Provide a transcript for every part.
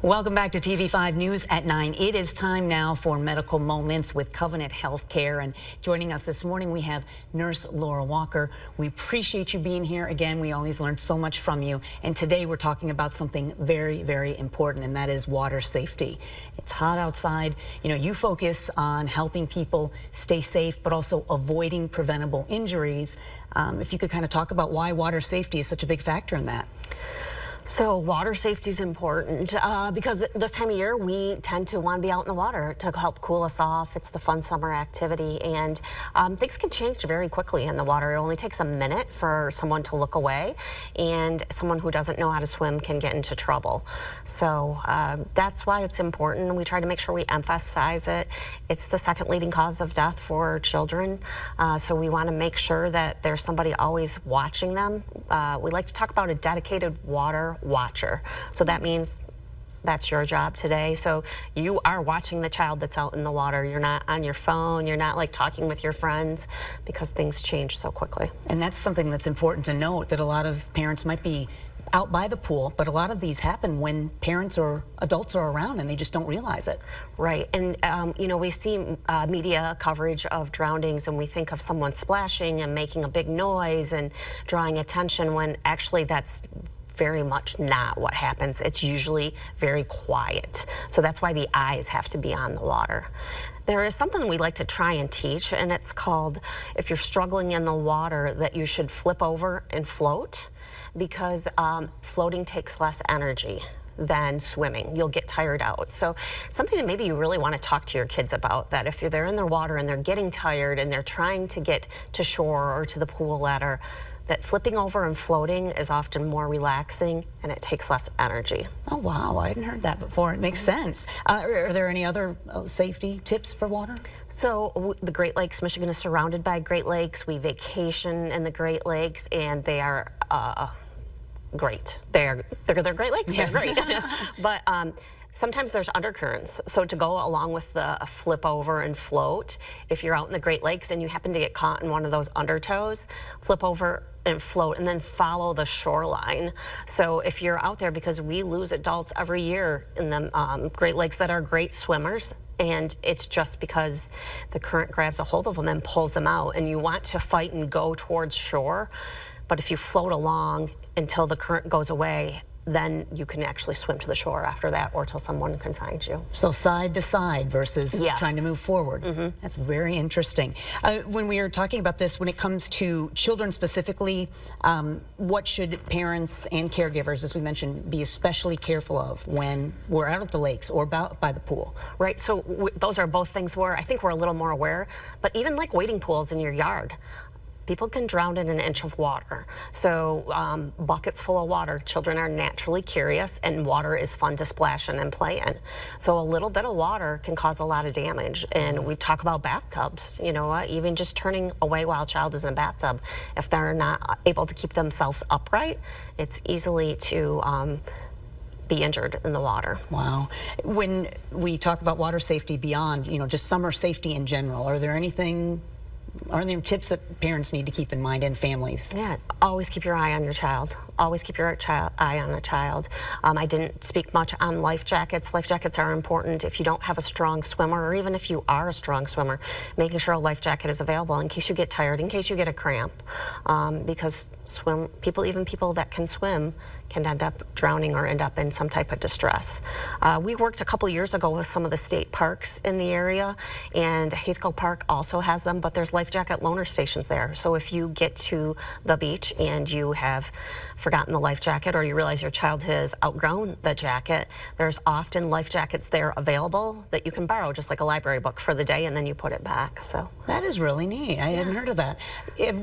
Welcome back to TV5 News at 9. It is time now for Medical Moments with Covenant Healthcare. And joining us this morning, we have Nurse Laura Walker. We appreciate you being here again. We always learn so much from you. And today we're talking about something very, very important, and that is water safety. It's hot outside. You know, you focus on helping people stay safe, but also avoiding preventable injuries. If you could kind of talk about why water safety is such a big factor in that. So water safety is important because this time of year we tend to want to be out in the water to help cool us off. It's the fun summer activity, and things can change very quickly in the water. It only takes a minute for someone to look away, and someone who doesn't know how to swim can get into trouble. So that's why it's important. We try to make sure we emphasize it. It's the second leading cause of death for children, so we want to make sure that there's somebody always watching them. We like to talk about a dedicated water watcher. So that means that's your job today. So you are watching the child that's out in the water. You're not on your phone. You're not like talking with your friends because things change so quickly. And that's something that's important to note, that a lot of parents might be out by the pool, but a lot of these happen when parents or adults are around and they just don't realize it. Right, and you know, we see media coverage of drownings and we think of someone splashing and making a big noise and drawing attention, when actually that's very much not what happens. It's usually very quiet. So that's why the eyes have to be on the water. There is something we like to try and teach, and it's called, if you're struggling in the water, that you should flip over and float, because floating takes less energy than swimming. You'll get tired out. So something that maybe you really want to talk to your kids about, that if they're in their water and they're getting tired and they're trying to get to shore or to the pool ladder, that flipping over and floating is often more relaxing and it takes less energy. Oh, wow. I hadn't heard that before. It makes sense. Are there any other safety tips for water? So the Great Lakes, Michigan is surrounded by Great Lakes. We vacation in the Great Lakes, and they are great. They're Great Lakes. Yes. They're great. But sometimes there's undercurrents. So to go along with the flip over and float, if you're out in the Great Lakes and you happen to get caught in one of those undertows, flip over and float, and then follow the shoreline. So if you're out there, because we lose adults every year in the Great Lakes that are great swimmers, and it's just because the current grabs a hold of them and pulls them out, and you want to fight and go towards shore, but if you float along until the current goes away, then you can actually swim to the shore after that, or till someone can find you. So side to side versus yes. trying to move forward. Mm-hmm. That's very interesting. When we are talking about this, when it comes to children specifically, what should parents and caregivers, as we mentioned, be especially careful of when we're out at the lakes or by the pool? Right, so those are both things where I think we're a little more aware, but even like wading pools in your yard, people can drown in an inch of water. So buckets full of water, children are naturally curious, and water is fun to splash in and play in. So a little bit of water can cause a lot of damage. And we talk about bathtubs, you know, even just turning away while a child is in a bathtub, if they're not able to keep themselves upright, it's easily to be injured in the water. Wow. When we talk about water safety beyond, you know, just summer safety in general, are there there tips that parents need to keep in mind, and families? Yeah, always keep your eye on your child. Always keep your eye on a child. I didn't speak much on life jackets. Life jackets are important if you don't have a strong swimmer, or even if you are a strong swimmer, making sure a life jacket is available in case you get tired, in case you get a cramp, because even people that can swim can end up drowning or end up in some type of distress. We worked a couple years ago with some of the state parks in the area, and Haithco Park also has them, but there's life jacket loaner stations there. So if you get to the beach and you have forgotten the life jacket, or you realize your child has outgrown the jacket, there's often life jackets there available that you can borrow, just like a library book, for the day, and then you put it back. So that is really neat. I hadn't heard of that.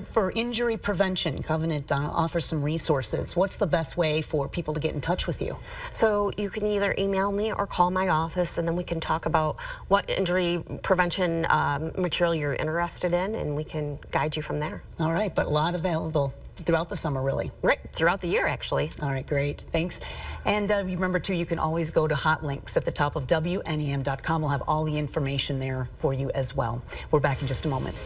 For injury prevention, Covenant offers some resources. What's the best way for people to get in touch with you? So you can either email me or call my office, and then we can talk about what injury prevention material you're interested in, and we can guide you from there. All right, but a lot available throughout the summer, really. Right, throughout the year, actually. All right, great. Thanks. And remember, too, you can always go to hot links at the top of WNEM.com. We'll have all the information there for you as well. We're back in just a moment.